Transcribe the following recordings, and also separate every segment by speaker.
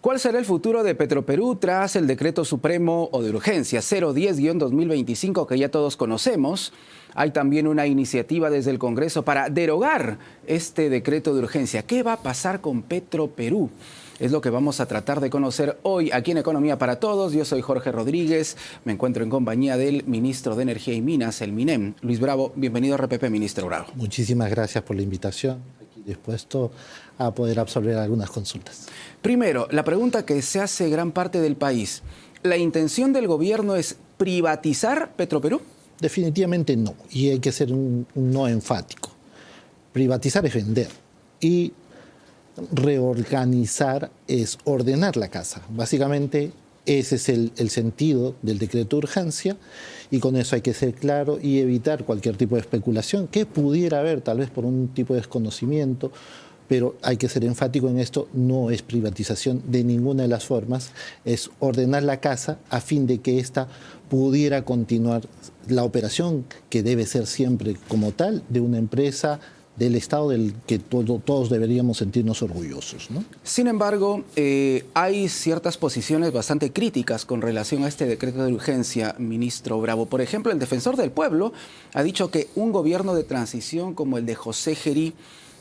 Speaker 1: ¿Cuál será el futuro de Petroperú tras el decreto supremo o de urgencia 010-2025 que ya todos conocemos? Hay también una iniciativa desde el Congreso para derogar este decreto de urgencia. ¿Qué va a pasar con Petroperú? Es lo que vamos a tratar de conocer hoy aquí en Economía para Todos. Yo soy Jorge Rodríguez, me encuentro en compañía del ministro de Energía y Minas, el MINEM, Luis Bravo. Bienvenido a RPP, ministro Bravo.
Speaker 2: Muchísimas gracias por la invitación. Aquí dispuesto a poder absorber algunas consultas.
Speaker 1: Primero, la pregunta que se hace gran parte del país. ¿La intención del gobierno es privatizar Petroperú?
Speaker 2: Definitivamente no, y hay que ser un no enfático. Privatizar es vender y reorganizar es ordenar la casa. Básicamente ese es el sentido del decreto de urgencia y con eso hay que ser claro y evitar cualquier tipo de especulación que pudiera haber, tal vez por un tipo de desconocimiento, pero hay que ser enfático en esto, no es privatización de ninguna de las formas, es ordenar la casa a fin de que ésta pudiera continuar la operación que debe ser siempre como tal de una empresa del Estado del que todos deberíamos sentirnos orgullosos, ¿no?
Speaker 1: Sin embargo, hay ciertas posiciones bastante críticas con relación a este decreto de urgencia, ministro Bravo. Por ejemplo, el defensor del pueblo ha dicho que un gobierno de transición como el de José Gerí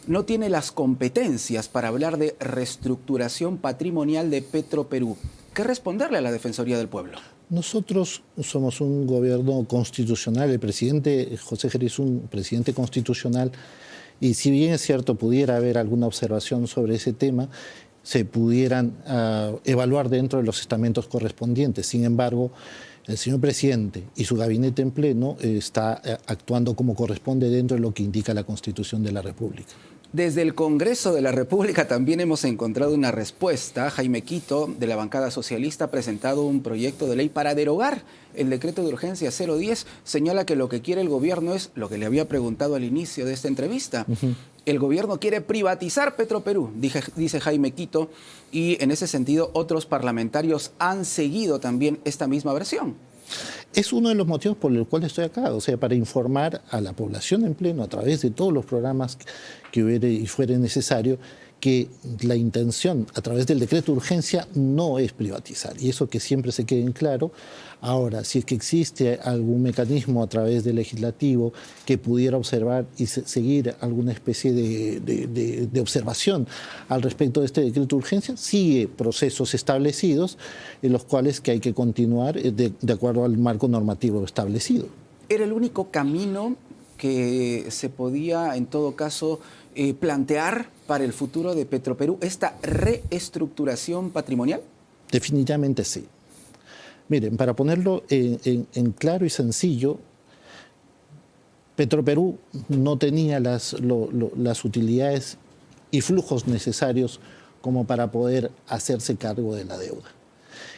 Speaker 1: no tiene las competencias para hablar de reestructuración patrimonial de Petroperú. ¿Qué responderle a la Defensoría del Pueblo?
Speaker 2: Nosotros somos un gobierno constitucional. El presidente José Gerí es un presidente constitucional y si bien es cierto pudiera haber alguna observación sobre ese tema, se pudieran evaluar dentro de los estamentos correspondientes. Sin embargo, el señor presidente y su gabinete en pleno está actuando como corresponde dentro de lo que indica la Constitución de la República.
Speaker 1: Desde el Congreso de la República también hemos encontrado una respuesta. Jaime Quito, de la bancada socialista, ha presentado un proyecto de ley para derogar el decreto de urgencia 010. Señala que lo que quiere el gobierno es lo que le había preguntado al inicio de esta entrevista. El gobierno quiere privatizar Petroperú, dice Jaime Quito, y en ese sentido otros parlamentarios han seguido también esta misma versión.
Speaker 2: Es uno de los motivos por el cual estoy acá, o sea, para informar a la población en pleno a través de todos los programas que hubiera y fuera necesario, que la intención a través del decreto de urgencia no es privatizar, y eso que siempre se quede en claro. Ahora, si es que existe algún mecanismo a través del legislativo que pudiera observar y seguir alguna especie de observación al respecto de este decreto de urgencia, sigue procesos establecidos en los cuales que hay que continuar de acuerdo al marco normativo establecido.
Speaker 1: ¿Era el único camino que se podía, en todo caso, plantear para el futuro de Petroperú, esta reestructuración patrimonial?
Speaker 2: Definitivamente sí. Miren, para ponerlo en claro y sencillo, Petroperú no tenía las utilidades y flujos necesarios como para poder hacerse cargo de la deuda.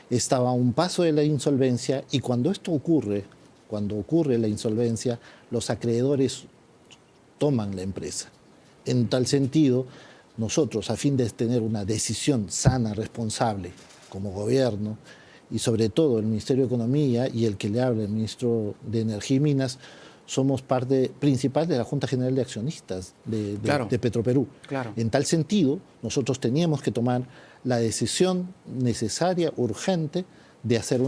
Speaker 2: Estaba a un paso de la insolvencia y cuando ocurre la insolvencia, los acreedores toman la empresa. En tal sentido, nosotros, a fin de tener una decisión sana, responsable, como gobierno, y sobre todo el Ministerio de Economía y el que le habla, el ministro de Energía y Minas, somos parte principal de la Junta General de Accionistas de Petroperú.
Speaker 1: Claro.
Speaker 2: En tal sentido, nosotros teníamos que tomar la decisión necesaria, urgente, de hacer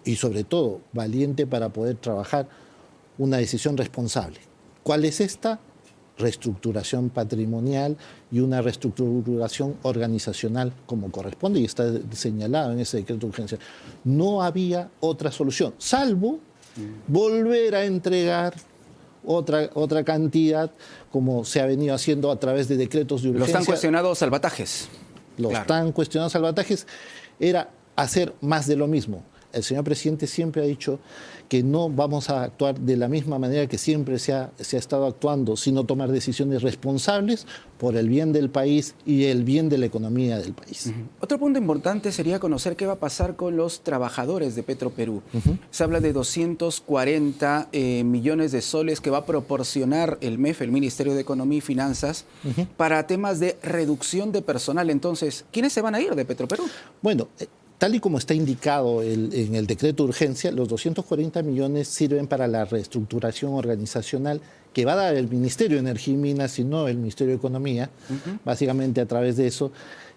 Speaker 2: y sobre todo valiente para poder trabajar una decisión responsable. ¿Cuál es esta? Reestructuración patrimonial y una reestructuración organizacional como corresponde y está señalado en ese decreto de urgencia. No había otra solución, salvo volver a entregar otra cantidad como se ha venido haciendo a través de decretos de urgencia.
Speaker 1: Los tan cuestionados salvatajes.
Speaker 2: Tan cuestionados salvatajes era hacer más de lo mismo. El señor presidente siempre ha dicho que no vamos a actuar de la misma manera que siempre se ha estado actuando, sino tomar decisiones responsables por el bien del país y el bien de la economía del país.
Speaker 1: Otro punto importante sería conocer qué va a pasar con los trabajadores de Petroperú. Se habla de 240 millones de soles que va a proporcionar el MEF, el Ministerio de Economía y Finanzas, para temas de reducción de personal. Entonces, ¿quiénes se van a ir de Petroperú?
Speaker 2: Bueno, tal y como está indicado en el decreto de urgencia, los 240 millones sirven para la reestructuración organizacional que va a dar el Ministerio de Energía y Minas y no el Ministerio de Economía, básicamente a través de eso.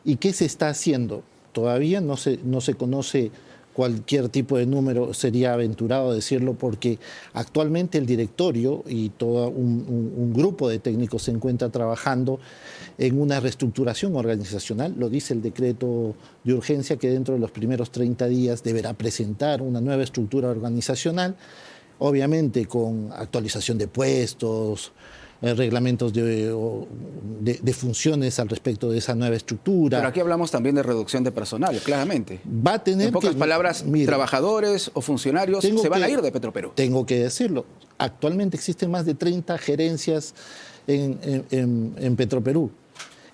Speaker 2: ¿Y qué se está haciendo? Todavía no se conoce cualquier tipo de número, sería aventurado decirlo, porque actualmente el directorio y todo un grupo de técnicos se encuentra trabajando en una reestructuración organizacional. Lo dice el decreto de urgencia, que dentro de los primeros 30 días deberá presentar una nueva estructura organizacional, obviamente con actualización de puestos, reglamentos de funciones al respecto de esa nueva estructura.
Speaker 1: Pero aquí hablamos también de reducción de personal, claramente.
Speaker 2: Va a tener
Speaker 1: en pocas palabras, mire, trabajadores o funcionarios se van a ir de Petroperú.
Speaker 2: Tengo que decirlo. Actualmente existen más de 30 gerencias en Petroperú.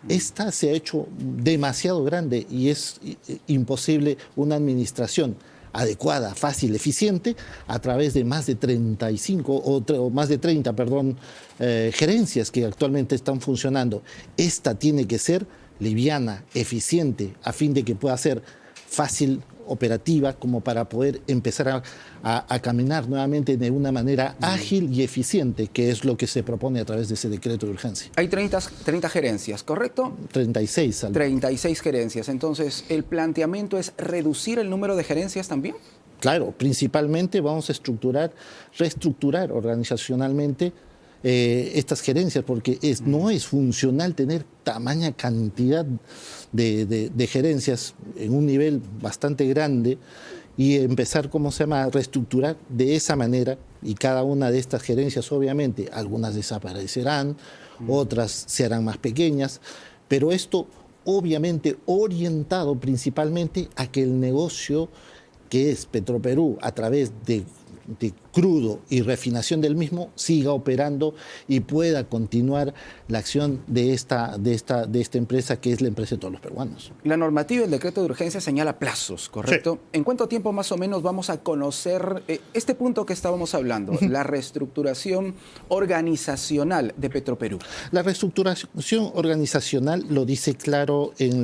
Speaker 2: Esta se ha hecho demasiado grande y es imposible una administración adecuada, fácil, eficiente, a través de más de 35 o más de 30, gerencias que actualmente están funcionando. Esta tiene que ser liviana, eficiente, a fin de que pueda ser fácil, operativa, como para poder empezar a caminar nuevamente de una manera ágil y eficiente, que es lo que se propone a través de ese decreto de urgencia.
Speaker 1: Hay 30 gerencias, ¿correcto?
Speaker 2: 36.
Speaker 1: 36 gerencias. Entonces, ¿el planteamiento es reducir el número de gerencias también?
Speaker 2: Claro, principalmente vamos a reestructurar organizacionalmente estas gerencias, porque no es funcional tener tamaña cantidad de gerencias en un nivel bastante grande y empezar, a reestructurar de esa manera, y cada una de estas gerencias, obviamente, algunas desaparecerán, otras se harán más pequeñas, pero esto obviamente orientado principalmente a que el negocio que es Petroperú, a través de crudo y refinación del mismo, siga operando y pueda continuar la acción de esta empresa, que es la empresa de todos los peruanos.
Speaker 1: La normativa del decreto de urgencia señala plazos, ¿correcto? Sí. ¿En cuánto tiempo más o menos vamos a conocer este punto que estábamos hablando, la reestructuración organizacional de Petroperú?
Speaker 2: La reestructuración organizacional lo dice claro en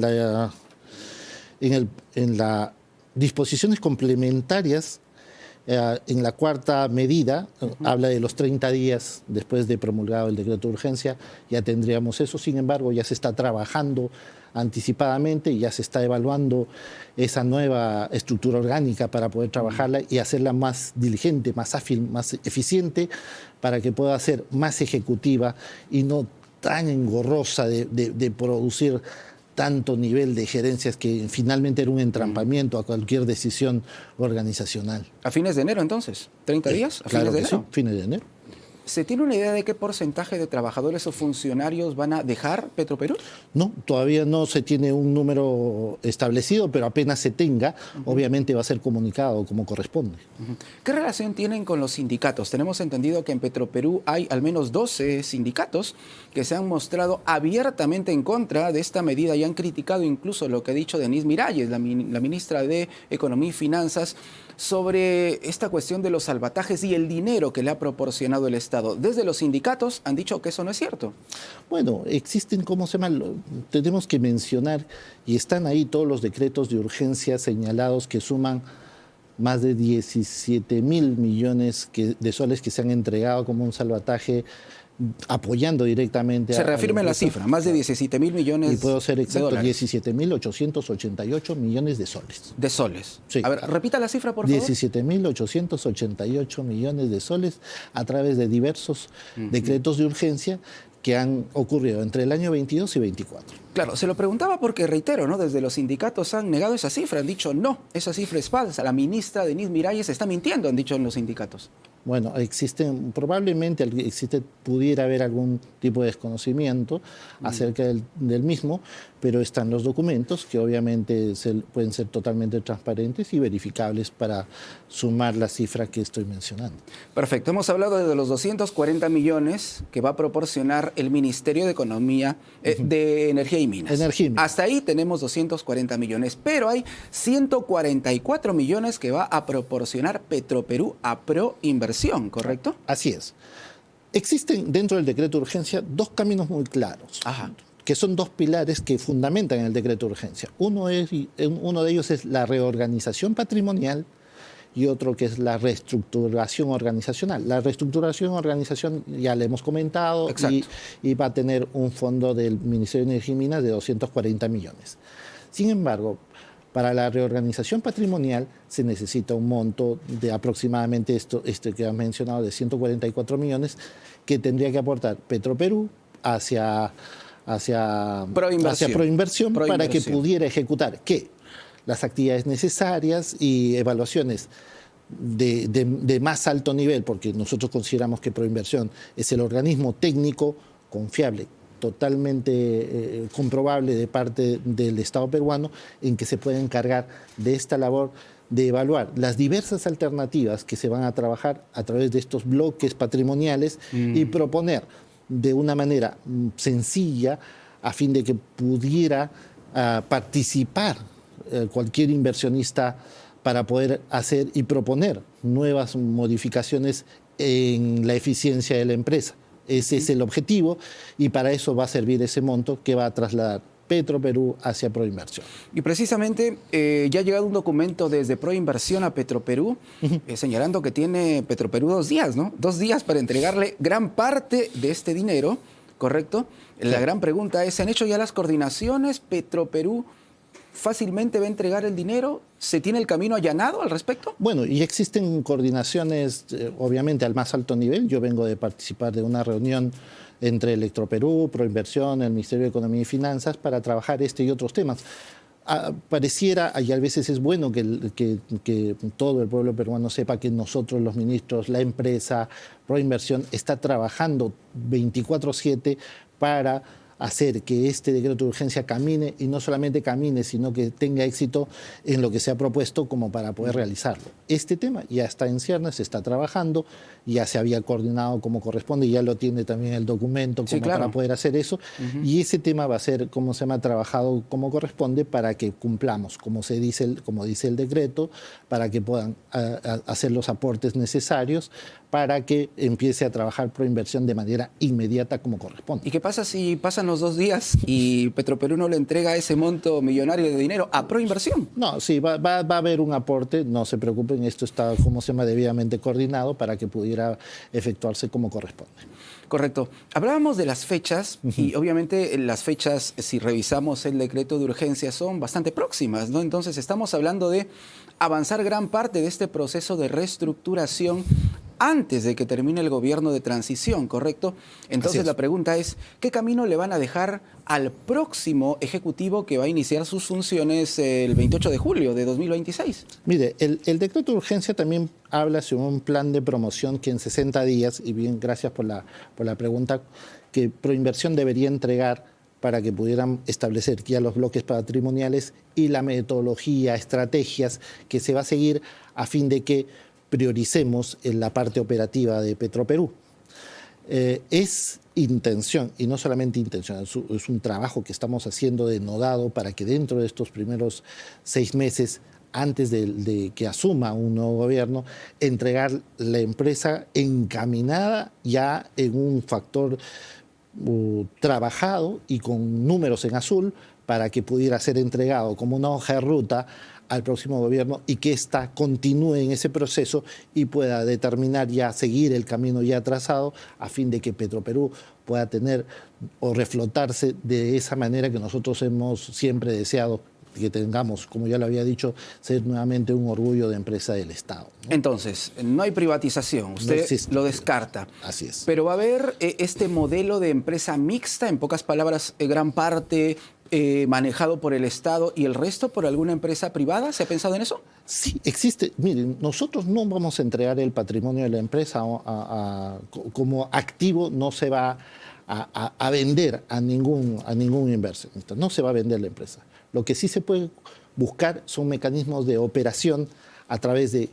Speaker 2: las disposiciones complementarias. En la cuarta medida, habla de los 30 días después de promulgado el decreto de urgencia, ya tendríamos eso. Sin embargo, ya se está trabajando anticipadamente y ya se está evaluando esa nueva estructura orgánica para poder trabajarla y hacerla más diligente, más ágil, más eficiente, para que pueda ser más ejecutiva y no tan engorrosa de producir tanto nivel de gerencias, que finalmente era un entrampamiento a cualquier decisión organizacional.
Speaker 1: ¿A fines de enero entonces? ¿30 días? ¿A
Speaker 2: claro
Speaker 1: fines de enero?
Speaker 2: Sí, fines de enero.
Speaker 1: ¿Se tiene una idea de qué porcentaje de trabajadores o funcionarios van a dejar Petroperú?
Speaker 2: No, todavía no se tiene un número establecido, pero apenas se tenga, obviamente va a ser comunicado como corresponde.
Speaker 1: ¿Qué relación tienen con los sindicatos? Tenemos entendido que en Petroperú hay al menos 12 sindicatos que se han mostrado abiertamente en contra de esta medida y han criticado incluso lo que ha dicho Denise Miralles, la ministra de Economía y Finanzas, sobre esta cuestión de los salvatajes y el dinero que le ha proporcionado el Estado. Desde los sindicatos han dicho que eso no es cierto.
Speaker 2: Bueno, existen, tenemos que mencionar, y están ahí todos los decretos de urgencia señalados, que suman más de 17.000 millones de soles que se han entregado como un salvataje, apoyando directamente.
Speaker 1: Se reafirma la cifra, más de 17.000 millones de dólares.
Speaker 2: Y puedo ser exacto, 17.888 millones de soles.
Speaker 1: De soles.
Speaker 2: Sí.
Speaker 1: A ver, repita la cifra, por favor.
Speaker 2: 17.888 millones de soles a través de diversos decretos de urgencia que han ocurrido entre el año 22 y 24.
Speaker 1: Claro, se lo preguntaba porque, reitero, ¿no? Desde los sindicatos han negado esa cifra, han dicho no, esa cifra es falsa. La ministra Denise Miralles está mintiendo, han dicho en los sindicatos.
Speaker 2: Bueno, probablemente pudiera haber algún tipo de desconocimiento acerca del mismo, pero están los documentos que obviamente pueden ser totalmente transparentes y verificables para sumar la cifra que estoy mencionando.
Speaker 1: Perfecto, hemos hablado de los 240 millones que va a proporcionar el Ministerio de Economía, de Energía y Minas. Hasta ahí tenemos 240 millones, pero hay 144 millones que va a proporcionar Petroperú a Proinversión, ¿correcto?
Speaker 2: Así es. Existen dentro del decreto de urgencia dos caminos muy claros, que son dos pilares que fundamentan el decreto de urgencia. Uno de ellos es la reorganización patrimonial y otro que es la reestructuración organizacional. La reestructuración organizacional ya le hemos comentado y va a tener un fondo del Ministerio de Energía y Minas de 240 millones. Sin embargo, para la reorganización patrimonial se necesita un monto de aproximadamente este que has mencionado, de 144 millones, que tendría que aportar Petroperú hacia Proinversión para que pudiera ejecutar las actividades necesarias y evaluaciones de más alto nivel, porque nosotros consideramos que Proinversión es el organismo técnico confiable, totalmente comprobable de parte del Estado peruano, en que se puede encargar de esta labor de evaluar las diversas alternativas que se van a trabajar a través de estos bloques patrimoniales y proponer de una manera sencilla a fin de que pudiera participar cualquier inversionista para poder hacer y proponer nuevas modificaciones en la eficiencia de la empresa. Ese es el objetivo y para eso va a servir ese monto que va a trasladar Petroperú hacia Proinversión.
Speaker 1: Y precisamente ya ha llegado un documento desde Proinversión a Petroperú señalando que tiene Petroperú 2 días, ¿no? 2 días para entregarle gran parte de este dinero, ¿correcto? La gran pregunta es, ¿se han hecho ya las coordinaciones? ¿Petroperú fácilmente va a entregar el dinero? ¿Se tiene el camino allanado al respecto?
Speaker 2: Bueno, y existen coordinaciones, obviamente, al más alto nivel. Yo vengo de participar de una reunión entre Electroperú, Proinversión, el Ministerio de Economía y Finanzas para trabajar este y otros temas. Pareciera, y a veces es bueno que todo el pueblo peruano sepa que nosotros, los ministros, la empresa, Proinversión, está trabajando 24/7 para hacer que este decreto de urgencia camine, y no solamente camine, sino que tenga éxito en lo que se ha propuesto como para poder realizarlo. Este tema ya está en ciernes, se está trabajando, ya se había coordinado como corresponde, ya lo tiene también el documento como para poder hacer eso, y ese tema va a ser, trabajado como corresponde para que cumplamos, como dice el decreto, para que puedan hacer los aportes necesarios para que empiece a trabajar Proinversión de manera inmediata como corresponde.
Speaker 1: ¿Y qué pasa si pasan los 2 días y Petroperú no le entrega ese monto millonario de dinero a Proinversión?
Speaker 2: No, sí, va a haber un aporte, no se preocupen, esto está, debidamente coordinado para que pudiera efectuarse como corresponde.
Speaker 1: Correcto. Hablábamos de las fechas y obviamente las fechas, si revisamos el decreto de urgencia, son bastante próximas, ¿no? Entonces estamos hablando de avanzar gran parte de este proceso de reestructuración antes de que termine el gobierno de transición, ¿correcto? Entonces la pregunta es, ¿qué camino le van a dejar al próximo ejecutivo que va a iniciar sus funciones el 28 de julio de 2026?
Speaker 2: Mire, el decreto de urgencia también habla sobre un plan de promoción que en 60 días, y bien, gracias por la pregunta, que Proinversión debería entregar para que pudieran establecer ya los bloques patrimoniales y la metodología, estrategias que se va a seguir a fin de que prioricemos en la parte operativa de Petroperú. Es intención, y no solamente intención, es un trabajo que estamos haciendo denodado para que dentro de estos primeros 6 meses, antes de que asuma un nuevo gobierno, entregar la empresa encaminada ya en un factor trabajado y con números en azul para que pudiera ser entregado como una hoja de ruta al próximo gobierno y que ésta continúe en ese proceso y pueda determinar ya, seguir el camino ya trazado a fin de que Petroperú pueda tener o reflotarse de esa manera que nosotros hemos siempre deseado que tengamos, como ya lo había dicho, ser nuevamente un orgullo de empresa del Estado, ¿no?
Speaker 1: Entonces, no hay privatización, usted lo descarta.
Speaker 2: Así es.
Speaker 1: Pero va a haber este modelo de empresa mixta, en pocas palabras, gran parte manejado por el Estado y el resto por alguna empresa privada. ¿Se ha pensado en eso?
Speaker 2: Sí, existe. Miren, nosotros no vamos a entregar el patrimonio de la empresa como activo, no se va a vender a ningún inversionista, no se va a vender la empresa. Lo que sí se puede buscar son mecanismos de operación a través de,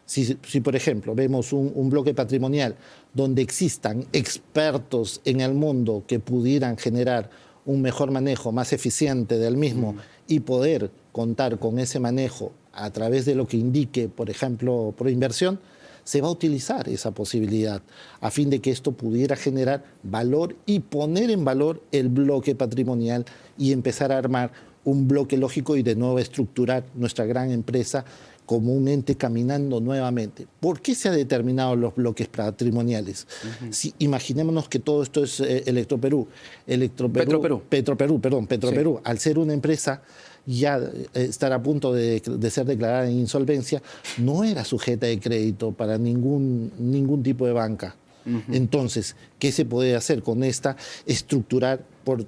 Speaker 2: si por ejemplo vemos un bloque patrimonial donde existan expertos en el mundo que pudieran generar un mejor manejo más eficiente del mismo y poder contar con ese manejo a través de lo que indique, por ejemplo, Proinversión, se va a utilizar esa posibilidad a fin de que esto pudiera generar valor y poner en valor el bloque patrimonial y empezar a armar un bloque lógico y de nuevo estructurar nuestra gran empresa como un ente caminando nuevamente. ¿Por qué se han determinado los bloques patrimoniales? Si imaginémonos que todo esto es Petroperú,
Speaker 1: Sí.
Speaker 2: al ser una empresa ya estar a punto de ser declarada en insolvencia, no era sujeta de crédito para ningún tipo de banca. Entonces, ¿qué se puede hacer con esta? Estructurar por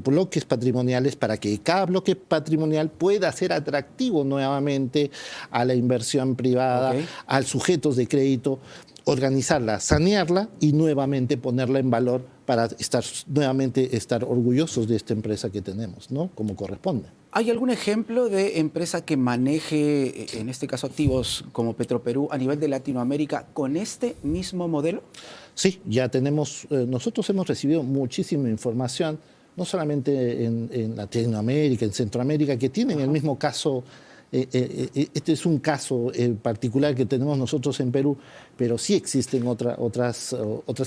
Speaker 2: bloques patrimoniales para que cada bloque patrimonial pueda ser atractivo nuevamente a la inversión privada, a sujetos de crédito, organizarla, sanearla y nuevamente ponerla en valor para nuevamente estar orgullosos de esta empresa que tenemos, ¿no? Como corresponde.
Speaker 1: ¿Hay algún ejemplo de empresa que maneje, en este caso, activos como Petroperú a nivel de Latinoamérica con este mismo modelo?
Speaker 2: Sí, ya tenemos, nosotros hemos recibido muchísima información, no solamente en Latinoamérica, en Centroamérica, que tienen el mismo caso. Este es un caso particular que tenemos nosotros en Perú, pero sí existen otras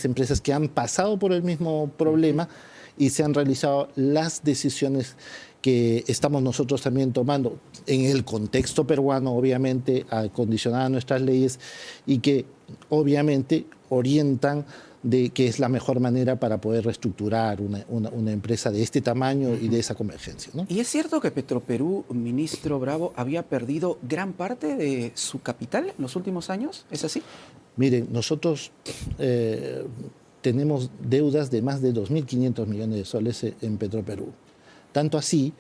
Speaker 2: empresas que han pasado por el mismo problema y se han realizado las decisiones que estamos nosotros también tomando en el contexto peruano, obviamente, acondicionada a nuestras leyes y que obviamente orientan de que es la mejor manera para poder reestructurar una empresa de este tamaño y de esa convergencia, ¿no?
Speaker 1: ¿Y es cierto que Petroperú, ministro Bravo, había perdido gran parte de su capital en los últimos años? ¿Es así?
Speaker 2: Miren, nosotros tenemos deudas de más de 2.500 millones de soles en Petroperú. Tanto así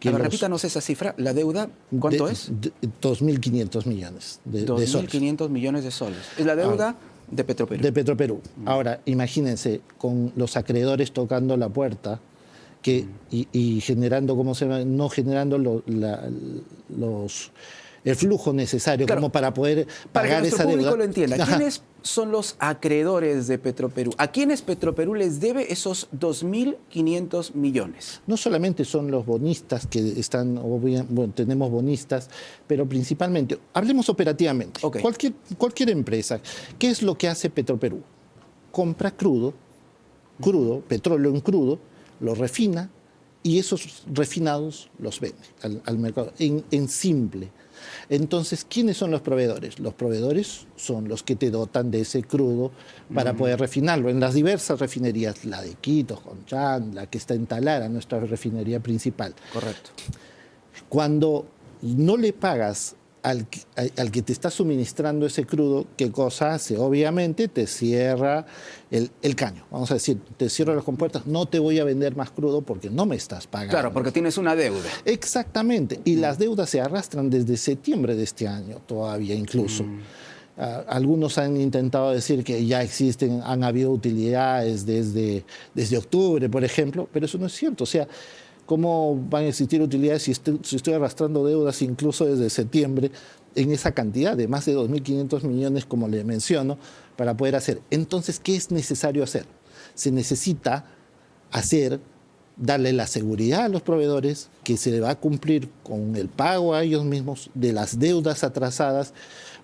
Speaker 2: que...
Speaker 1: A ver, repítanos esa cifra. ¿La deuda cuánto es?
Speaker 2: 2.500 millones de soles.
Speaker 1: 2.500 millones de soles. Es la deuda de Petroperú.
Speaker 2: De Petroperú. Ahora, imagínense, con los acreedores tocando la puerta y generando, ¿cómo se llama? No generando el flujo necesario, claro, como para poder pagar esa deuda. Para que nuestro público
Speaker 1: lo entienda, ¿quiénes son los acreedores de Petroperú? ¿A quiénes Petroperú les debe esos 2.500 millones?
Speaker 2: No solamente son los bonistas que están, bueno, tenemos bonistas, pero principalmente, hablemos operativamente. Cualquier empresa, ¿qué es lo que hace Petroperú? Compra crudo, petróleo en crudo, lo refina y esos refinados los vende al mercado, en simple. Entonces, ¿quiénes son los proveedores? Los proveedores son los que te dotan de ese crudo para poder refinarlo en las diversas refinerías, la de Quito, Conchán, la que está en Talara, nuestra refinería principal.
Speaker 1: Correcto.
Speaker 2: Cuando no le pagas al que te está suministrando ese crudo, ¿qué cosa hace? Obviamente te cierra el caño. Vamos a decir, te cierra las compuertas, no te voy a vender más crudo porque no me estás pagando.
Speaker 1: Claro, porque tienes una deuda.
Speaker 2: Exactamente. Y las deudas se arrastran desde septiembre de este año, todavía incluso. Algunos han intentado decir que ya existen, han habido utilidades desde octubre, por ejemplo, pero eso no es cierto. O sea, ¿cómo van a existir utilidades si estoy arrastrando deudas incluso desde septiembre en esa cantidad de más de 2.500 millones, como le menciono, para poder hacer? Entonces, ¿qué es necesario hacer? Se necesita darle la seguridad a los proveedores que se va a cumplir con el pago a ellos mismos de las deudas atrasadas,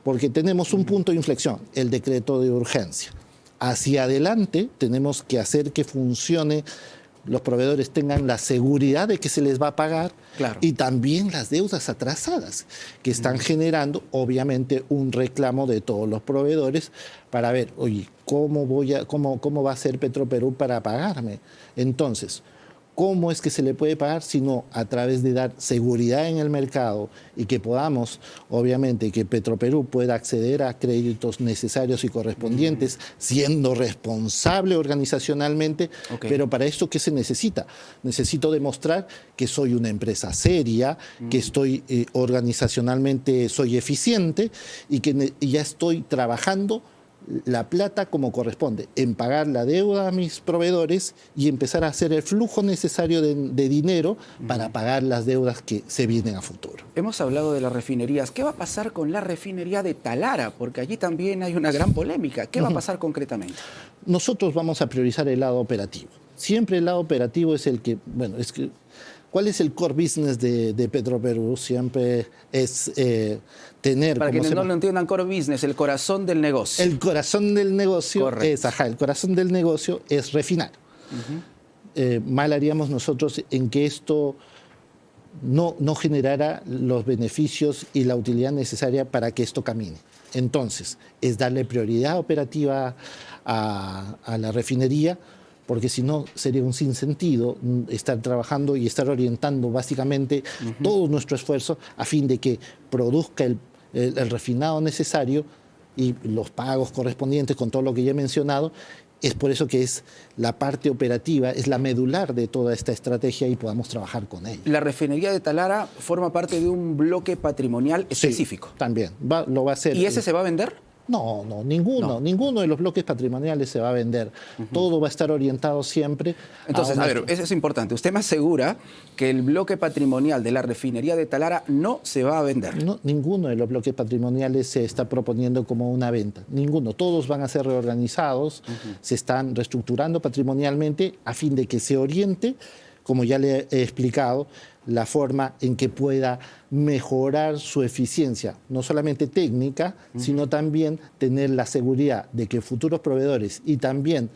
Speaker 2: porque tenemos un punto de inflexión, el decreto de urgencia. Hacia adelante tenemos que hacer que funcione, los proveedores tengan la seguridad de que se les va a pagar, claro, y también las deudas atrasadas que están generando, obviamente, un reclamo de todos los proveedores para ver, oye, ¿cómo va a ser Petroperú para pagarme? Entonces, ¿cómo es que se le puede pagar? Sino a través de dar seguridad en el mercado y que podamos, obviamente, que Petroperú pueda acceder a créditos necesarios y correspondientes, siendo responsable organizacionalmente. Pero para esto, ¿qué se necesita? Necesito demostrar que soy una empresa seria, que estoy organizacionalmente, soy eficiente y que ya estoy trabajando la plata como corresponde, en pagar la deuda a mis proveedores y empezar a hacer el flujo necesario de dinero para pagar las deudas que se vienen a futuro.
Speaker 1: Hemos hablado de las refinerías. ¿Qué va a pasar con la refinería de Talara? Porque allí también hay una gran polémica. ¿Qué va a pasar concretamente?
Speaker 2: Nosotros vamos a priorizar el lado operativo. Siempre el lado operativo es el que, bueno, es que... ¿Cuál es el core business de Petroperú? Siempre es tener...
Speaker 1: Para quienes no lo entiendan, core business, el corazón del negocio.
Speaker 2: El corazón del negocio el corazón del negocio es refinar. Mal haríamos nosotros en que esto no generara los beneficios y la utilidad necesaria para que esto camine. Entonces, es darle prioridad operativa a la refinería, porque si no sería un sinsentido estar trabajando y estar orientando básicamente todo nuestro esfuerzo a fin de que produzca el refinado necesario y los pagos correspondientes con todo lo que ya he mencionado. Es por eso que es la parte operativa, es la medular de toda esta estrategia y podamos trabajar con ella.
Speaker 1: La refinería de Talara forma parte de un bloque patrimonial específico.
Speaker 2: Sí, también, lo va a hacer.
Speaker 1: ¿Y ese se va a vender?
Speaker 2: No, ninguno de los bloques patrimoniales se va a vender. Todo va a estar orientado siempre.
Speaker 1: Entonces, a ver, eso es importante. Usted me asegura que el bloque patrimonial de la refinería de Talara no se va a vender.
Speaker 2: No, ninguno de los bloques patrimoniales se está proponiendo como una venta. Ninguno. Todos van a ser reorganizados, se están reestructurando patrimonialmente a fin de que se oriente, como ya le he explicado, la forma en que pueda mejorar su eficiencia, no solamente técnica, sino también tener la seguridad de que futuros proveedores y también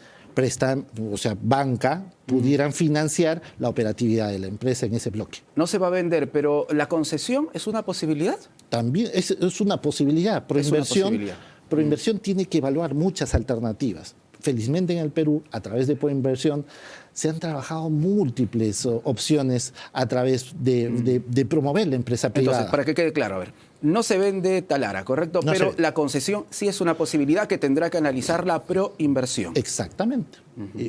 Speaker 2: banca pudieran financiar la operatividad de la empresa en ese bloque.
Speaker 1: No se va a vender, pero ¿la concesión es una posibilidad?
Speaker 2: También es una posibilidad. Proinversión tiene que evaluar muchas alternativas. Felizmente en el Perú, a través de Proinversión, se han trabajado múltiples opciones a través de promover la empresa privada.
Speaker 1: Entonces, para que quede claro, a ver, no se vende Talara, ¿correcto?
Speaker 2: No
Speaker 1: pero la concesión sí es una posibilidad que tendrá que analizar la Proinversión.
Speaker 2: Exactamente.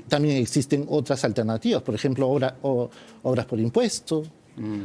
Speaker 2: También existen otras alternativas, por ejemplo, obras por impuesto,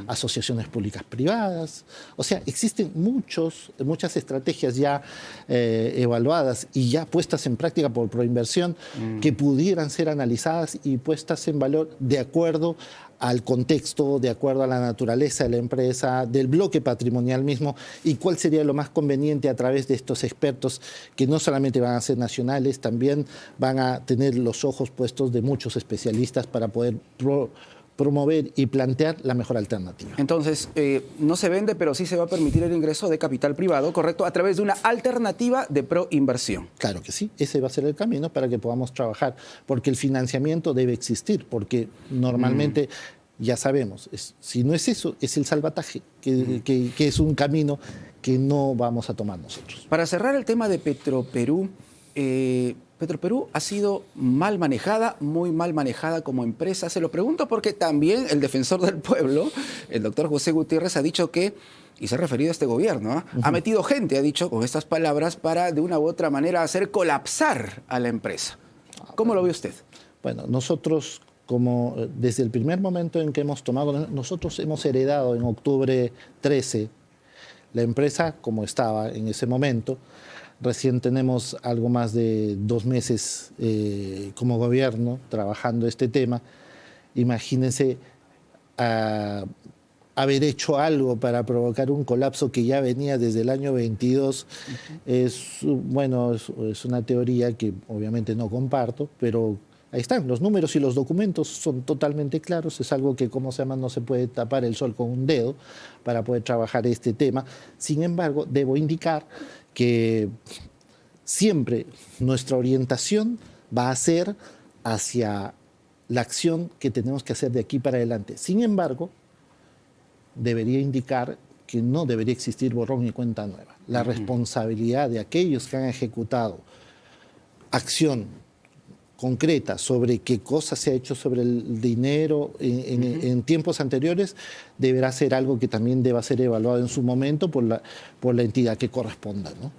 Speaker 2: asociaciones públicas privadas. O sea, existen muchas estrategias ya evaluadas y ya puestas en práctica por Proinversión que pudieran ser analizadas y puestas en valor de acuerdo al contexto, de acuerdo a la naturaleza de la empresa, del bloque patrimonial mismo, y cuál sería lo más conveniente a través de estos expertos que no solamente van a ser nacionales, también van a tener los ojos puestos de muchos especialistas para poder promover y plantear la mejor alternativa.
Speaker 1: Entonces, no se vende, pero sí se va a permitir el ingreso de capital privado, ¿correcto? A través de una alternativa de Proinversión.
Speaker 2: Claro que sí, ese va a ser el camino para que podamos trabajar, porque el financiamiento debe existir, porque normalmente, ya sabemos, si no es eso, es el salvataje, que es un camino que no vamos a tomar nosotros.
Speaker 1: Para cerrar el tema de Petroperú, Petroperú ha sido mal manejada, muy mal manejada como empresa. Se lo pregunto porque también el defensor del pueblo, el doctor José Gutiérrez, ha dicho que, y se ha referido a este gobierno, ha metido gente, ha dicho con estas palabras, para de una u otra manera hacer colapsar a la empresa. ¿Cómo lo ve usted?
Speaker 2: Bueno, nosotros, como desde el primer momento en que nosotros hemos heredado en octubre 13 la empresa como estaba en ese momento. Recién tenemos algo más de 2 meses como gobierno trabajando este tema. Imagínense haber hecho algo para provocar un colapso que ya venía desde el año 22. Es una teoría que obviamente no comparto, pero ahí están, los números y los documentos son totalmente claros. Es algo que, no se puede tapar el sol con un dedo para poder trabajar este tema. Sin embargo, debo indicar que siempre nuestra orientación va a ser hacia la acción que tenemos que hacer de aquí para adelante. Sin embargo, debería indicar que no debería existir borrón y cuenta nueva. La responsabilidad de aquellos que han ejecutado acción concreta sobre qué cosa se ha hecho sobre el dinero en tiempos anteriores deberá ser algo que también deba ser evaluado en su momento por la entidad que corresponda, ¿no?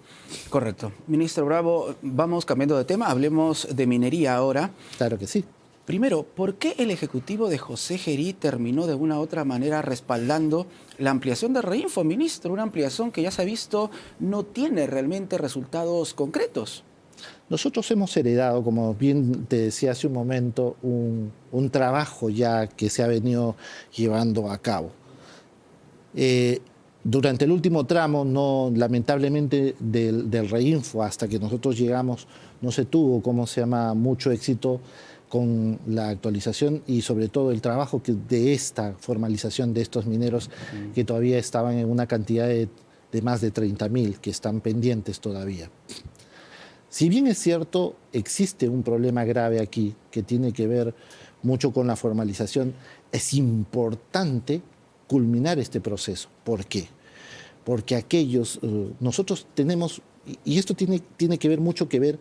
Speaker 1: Correcto. Ministro Bravo, vamos cambiando de tema, hablemos de minería ahora.
Speaker 2: Claro que sí.
Speaker 1: Primero, ¿por qué el ejecutivo de José Gerí terminó de una u otra manera respaldando la ampliación de Reinfo, ministro? Una ampliación que ya se ha visto no tiene realmente resultados concretos.
Speaker 2: Nosotros hemos heredado, como bien te decía hace un momento, un trabajo ya que se ha venido llevando a cabo. Durante el último tramo, lamentablemente, del Reinfo, hasta que nosotros llegamos, no se tuvo, mucho éxito con la actualización y sobre todo el trabajo de esta formalización de estos mineros que todavía estaban en una cantidad de más de 30.000 que están pendientes todavía. Si bien es cierto, existe un problema grave aquí que tiene que ver mucho con la formalización, es importante culminar este proceso. ¿Por qué? Porque aquellos, nosotros tenemos, y esto tiene que ver mucho que ver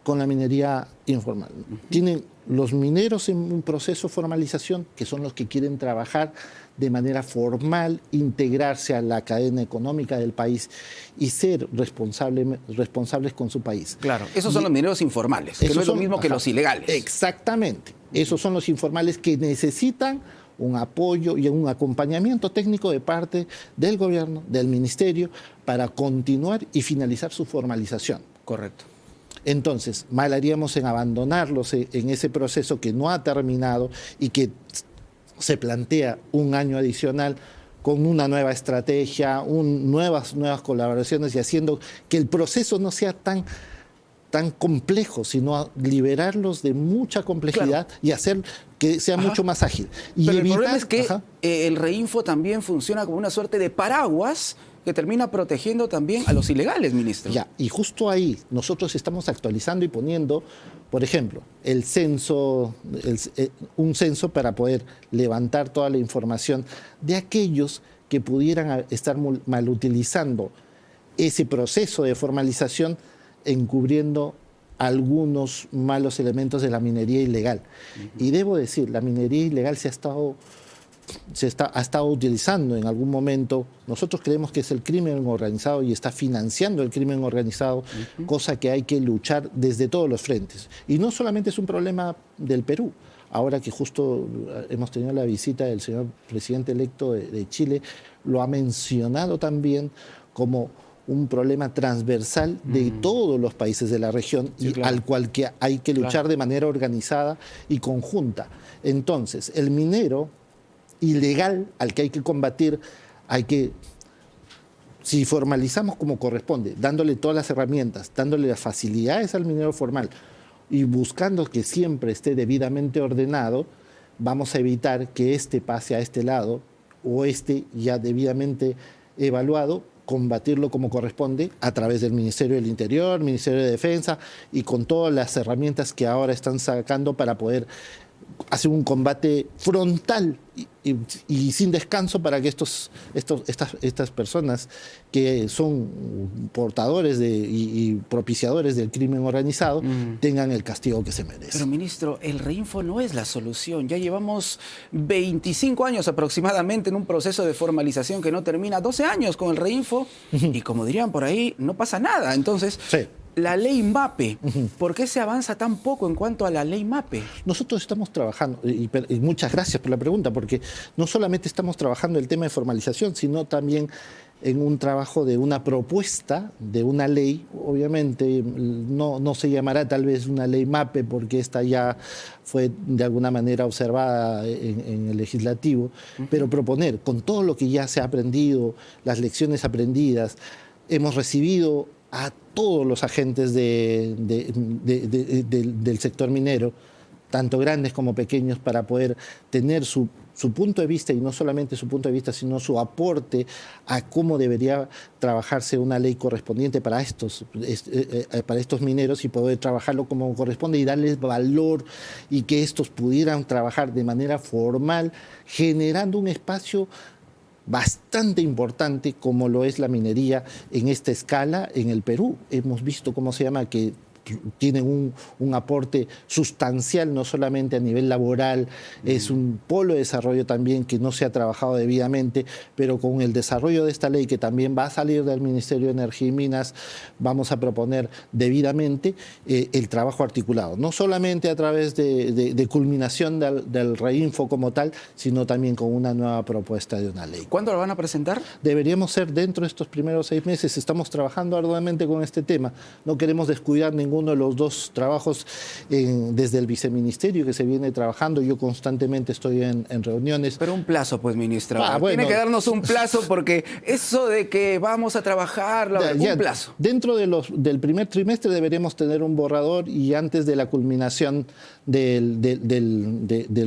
Speaker 2: con la minería informal. Tienen los mineros en un proceso de formalización, que son los que quieren trabajar de manera formal, integrarse a la cadena económica del país y ser responsables con su país.
Speaker 1: Claro, esos son los mineros informales, que no es lo mismo que los ilegales.
Speaker 2: Exactamente, esos son los informales que necesitan un apoyo y un acompañamiento técnico de parte del gobierno, del ministerio, para continuar y finalizar su formalización.
Speaker 1: Correcto.
Speaker 2: Entonces, mal haríamos en abandonarlos en ese proceso que no ha terminado y que se plantea un año adicional con una nueva estrategia, nuevas colaboraciones y haciendo que el proceso no sea tan complejo, sino liberarlos de mucha complejidad, claro, y hacer que sea mucho más ágil. Y
Speaker 1: pero evitar, el problema es que el Reinfo también funciona como una suerte de paraguas que termina protegiendo también a los ilegales, ministro.
Speaker 2: Ya, y justo ahí nosotros estamos actualizando y poniendo, por ejemplo, el censo, un censo para poder levantar toda la información de aquellos que pudieran estar mal utilizando ese proceso de formalización, encubriendo algunos malos elementos de la minería ilegal. Y debo decir, la minería ilegal ha estado utilizando en algún momento. Nosotros creemos que es el crimen organizado y está financiando el crimen organizado, cosa que hay que luchar desde todos los frentes. Y no solamente es un problema del Perú. Ahora que justo hemos tenido la visita del señor presidente electo de Chile, lo ha mencionado también como un problema transversal de todos los países de la región, sí, y claro, al cual hay que luchar de manera organizada y conjunta. Entonces, el minero ilegal al que hay que combatir, si formalizamos como corresponde, dándole todas las herramientas, dándole las facilidades al minero formal y buscando que siempre esté debidamente ordenado, vamos a evitar que este pase a este lado o este ya debidamente evaluado, combatirlo como corresponde a través del Ministerio del Interior, Ministerio de Defensa y con todas las herramientas que ahora están sacando para poder hacer un combate frontal y sin descanso para que estas personas que son portadores y propiciadores del crimen organizado tengan el castigo que se merecen.
Speaker 1: Pero, ministro, el Reinfo no es la solución. Ya llevamos 25 años aproximadamente en un proceso de formalización que no termina, 12 años con el Reinfo, y como dirían por ahí, no pasa nada. Entonces, sí, la ley MAPE, ¿por qué se avanza tan poco en cuanto a la ley MAPE?
Speaker 2: Nosotros estamos trabajando, y muchas gracias por la pregunta, porque no solamente estamos trabajando el tema de formalización, sino también en un trabajo de una propuesta de una ley. Obviamente no se llamará tal vez una ley MAPE, porque esta ya fue de alguna manera observada en el legislativo, pero proponer con todo lo que ya se ha aprendido, las lecciones aprendidas, hemos recibido a todos los agentes del sector minero, tanto grandes como pequeños, para poder tener su punto de vista, y no solamente su punto de vista, sino su aporte a cómo debería trabajarse una ley correspondiente para estos mineros y poder trabajarlo como corresponde y darles valor y que estos pudieran trabajar de manera formal, generando un espacio bastante importante como lo es la minería en esta escala en el Perú. Hemos visto cómo se llama que tienen un aporte sustancial, no solamente a nivel laboral, es un polo de desarrollo también que no se ha trabajado debidamente, pero con el desarrollo de esta ley que también va a salir del Ministerio de Energía y Minas, vamos a proponer debidamente el trabajo articulado, no solamente a través de culminación del Reinfo como tal, sino también con una nueva propuesta de una ley.
Speaker 1: ¿Cuándo la van a presentar?
Speaker 2: Deberíamos ser dentro de estos primeros 6 meses. Estamos trabajando arduamente con este tema. No queremos descuidar ninguno de los dos trabajos desde el viceministerio que se viene trabajando. Yo constantemente estoy en reuniones.
Speaker 1: Pero un plazo, pues, ministra.
Speaker 2: Bueno,
Speaker 1: tiene que darnos un plazo, porque eso de que vamos a trabajar, un plazo.
Speaker 2: Dentro del primer trimestre deberíamos tener un borrador, y antes de la culminación del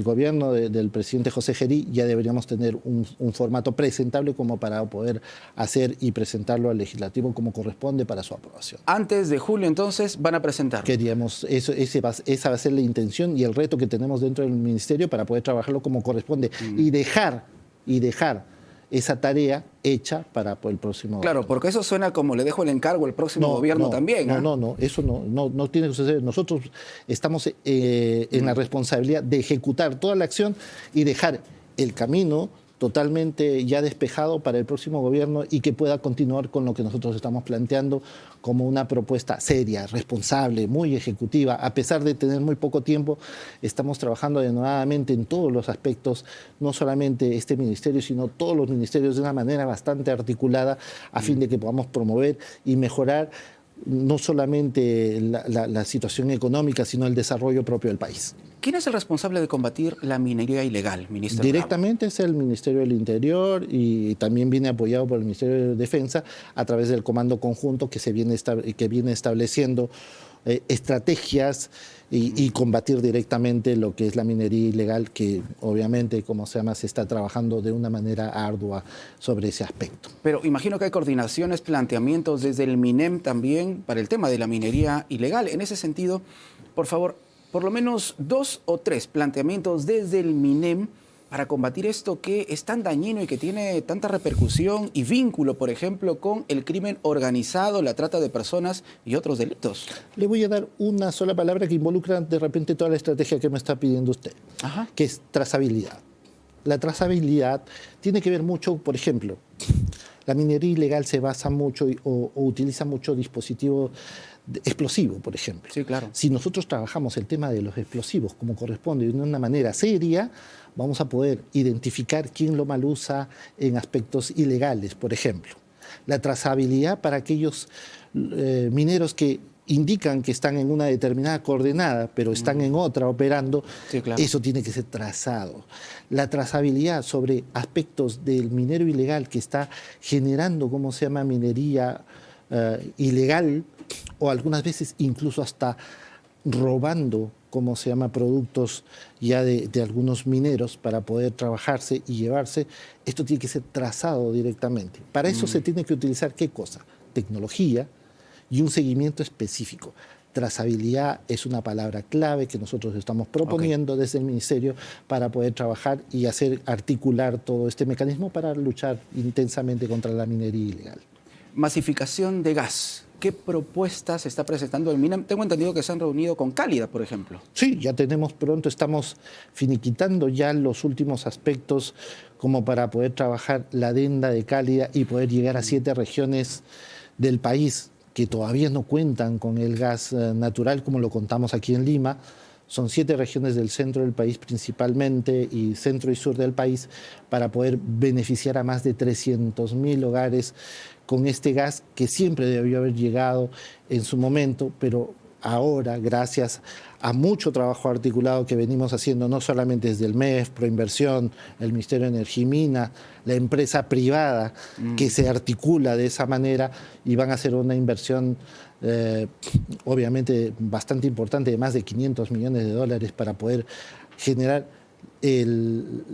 Speaker 2: gobierno del presidente José Gerí ya deberíamos tener un formato presentable como para poder hacer y presentarlo al legislativo como corresponde para su aprobación.
Speaker 1: Antes de julio, entonces, van a presentar.
Speaker 2: Queríamos, esa va a ser la intención y el reto que tenemos dentro del ministerio para poder trabajarlo como corresponde y dejar y dejar esa tarea hecha para el próximo
Speaker 1: Claro,
Speaker 2: gobierno.
Speaker 1: porque eso suena como le dejo el encargo al próximo gobierno también.
Speaker 2: No, eso no tiene que suceder. Nosotros estamos en la responsabilidad de ejecutar toda la acción y dejar el camino totalmente ya despejado para el próximo gobierno y que pueda continuar con lo que nosotros estamos planteando como una propuesta seria, responsable, muy ejecutiva. A pesar de tener muy poco tiempo, estamos trabajando denodadamente en todos los aspectos, no solamente este ministerio, sino todos los ministerios de una manera bastante articulada a fin de que podamos promover y mejorar no solamente la situación económica, sino el desarrollo propio del país.
Speaker 1: ¿Quién es el responsable de combatir la minería ilegal, ministro?
Speaker 2: Directamente es el Ministerio del Interior y también viene apoyado por el Ministerio de Defensa a través del Comando Conjunto que viene estableciendo estrategias y combatir directamente lo que es la minería ilegal, que obviamente, se está trabajando de una manera ardua sobre ese aspecto.
Speaker 1: Pero imagino que hay coordinaciones, planteamientos desde el MINEM también para el tema de la minería ilegal. En ese sentido, por favor, por lo menos 2 o 3 planteamientos desde el MINEM para combatir esto que es tan dañino y que tiene tanta repercusión y vínculo, por ejemplo, con el crimen organizado, la trata de personas y otros delitos.
Speaker 2: Le voy a dar una sola palabra que involucra de repente toda la estrategia que me está pidiendo usted, que es trazabilidad. La trazabilidad tiene que ver mucho, por ejemplo, la minería ilegal se basa mucho o utiliza mucho dispositivo explosivo, por ejemplo.
Speaker 1: Sí, claro.
Speaker 2: Si nosotros trabajamos el tema de los explosivos como corresponde de una manera seria, vamos a poder identificar quién lo mal usa en aspectos ilegales, por ejemplo. La trazabilidad para aquellos mineros que indican que están en una determinada coordenada, pero están en otra operando,
Speaker 1: sí, claro.
Speaker 2: Eso tiene que ser trazado. La trazabilidad sobre aspectos del minero ilegal que está generando, minería ilegal, o algunas veces incluso hasta robando, productos ya de algunos mineros para poder trabajarse y llevarse, esto tiene que ser trazado directamente. Para eso se tiene que utilizar, ¿qué cosa? Tecnología y un seguimiento específico. Trazabilidad es una palabra clave que nosotros estamos proponiendo desde el Ministerio para poder trabajar y articular todo este mecanismo para luchar intensamente contra la minería ilegal.
Speaker 1: Masificación de gas. ¿Qué propuestas está presentando el MINEM? Tengo entendido que se han reunido con Cálida, por ejemplo.
Speaker 2: Sí, ya tenemos pronto, estamos finiquitando ya los últimos aspectos como para poder trabajar la adenda de Cálida y poder llegar a 7 regiones del país que todavía no cuentan con el gas natural como lo contamos aquí en Lima. Son 7 regiones del centro del país principalmente y centro y sur del país para poder beneficiar a más de 300.000 hogares con este gas que siempre debió haber llegado en su momento, pero ahora, gracias a mucho trabajo articulado que venimos haciendo, no solamente desde el MEF, Proinversión, el Ministerio de Energía y Minas, la empresa privada que se articula de esa manera y van a hacer una inversión obviamente bastante importante de más de $500 millones para poder generar el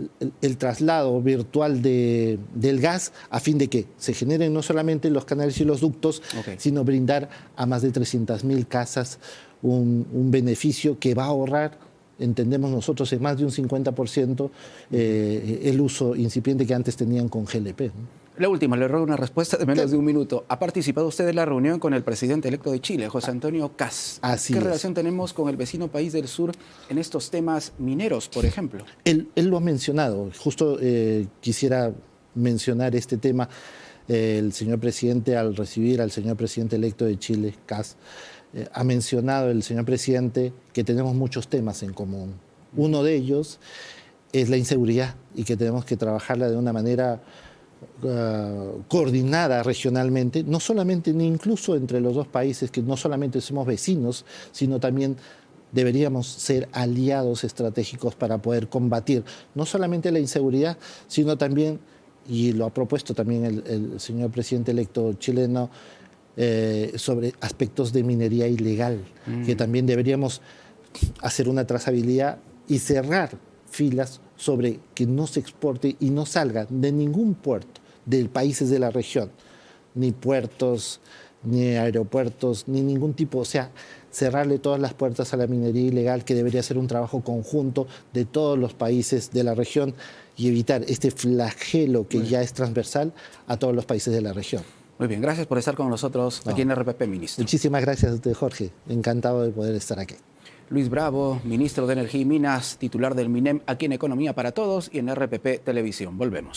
Speaker 2: traslado virtual del gas a fin de que se generen no solamente los canales y los ductos, sino brindar a más de 300.000 casas un beneficio que va a ahorrar, entendemos nosotros, en más de un 50% el uso incipiente que antes tenían con GLP.
Speaker 1: La última, le ruego una respuesta de menos de un minuto. ¿Ha participado usted en la reunión con el presidente electo de Chile, José Antonio Kast?
Speaker 2: Así
Speaker 1: ¿Qué
Speaker 2: es.
Speaker 1: relación tenemos con el vecino país del sur en estos temas mineros, por ejemplo?
Speaker 2: Él lo ha mencionado. Justo quisiera mencionar este tema. El señor presidente, al recibir al señor presidente electo de Chile, Kast, ha mencionado el señor presidente que tenemos muchos temas en común. Uno de ellos es la inseguridad y que tenemos que trabajarla de una manera coordinada regionalmente, no solamente ni incluso entre los dos países, que no solamente somos vecinos, sino también deberíamos ser aliados estratégicos para poder combatir no solamente la inseguridad, sino también, y lo ha propuesto también el señor presidente electo chileno, sobre aspectos de minería ilegal, que también deberíamos hacer una trazabilidad y cerrar filas sobre que no se exporte y no salga de ningún puerto de países de la región, ni puertos, ni aeropuertos, ni ningún tipo, o sea, cerrarle todas las puertas a la minería ilegal, que debería ser un trabajo conjunto de todos los países de la región y evitar este flagelo que ya es transversal a todos los países de la región.
Speaker 1: Muy bien, gracias por estar con nosotros aquí en RPP, ministro.
Speaker 2: Muchísimas gracias a usted, Jorge. Encantado de poder estar aquí.
Speaker 1: Luis Bravo, ministro de Energía y Minas, titular del MINEM, aquí en Economía para Todos y en RPP Televisión. Volvemos.